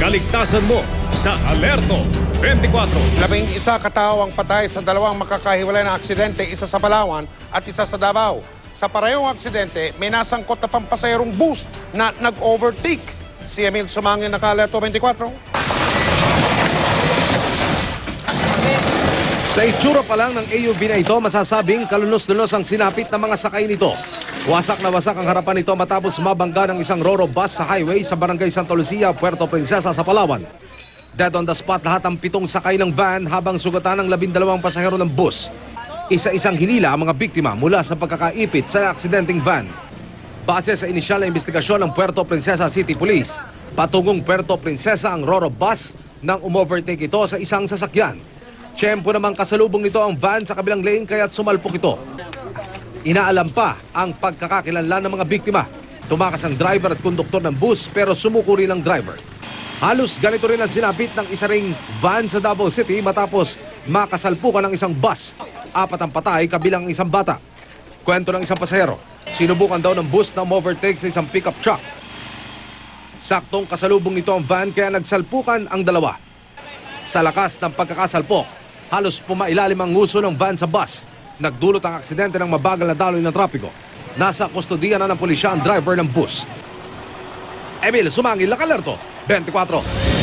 kaligtasan mo sa Alerto 24. 11 katao ang patay sa dalawang makakahiwalay na aksidente, isa sa Palawan at isa sa Davao. Sa parehong aksidente, may nasangkot na pampasaherong bus na nag-overtake. Si Emil Sumangin, naka-Alerto 24. Sa itsura pa lang ng AUV na ito, masasabing kalunos-lunos ang sinapit ng mga sakay nito. Wasak na wasak ang harapan nito matapos mabangga ng isang Roro bus sa highway sa Barangay Santa Lucia, Puerto Princesa sa Palawan. Dead on the spot lahat ang 7 sakay ng van habang sugatan ng 12 pasahero ng bus. Isa-isang hinila ang mga biktima mula sa pagkakaipit sa aksidenteng van. Base sa inisyal na investigasyon ng Puerto Princesa City Police, patungong Puerto Princesa ang Roro bus nang umovertake ito sa isang sasakyan. Tiyempo namang kasalubong nito ang van sa kabilang lane kaya't sumalpok ito. Inaalam pa ang pagkakakilanlan ng mga biktima. Tumakas ang driver at konduktor ng bus pero sumuko rin ang driver. Halos ganito rin ang sinapit ng isa ring van sa Davao City matapos makasalpukan ng isang bus. 4 ang patay kabilang isang bata. Kwento ng isang pasahero, sinubukan daw ng bus na overtake sa isang pickup truck. Saktong kasalubong nito ang van kaya nagsalpukan ang dalawa. Sa lakas ng pagkakasalpok, halos pumailalim ang nguso ng van sa bus. Nagdulot ang aksidente ng mabagal na daloy ng trapiko. Nasa kustodiya na ng pulisya ang driver ng bus. Emil Sumangil, Alerto 24.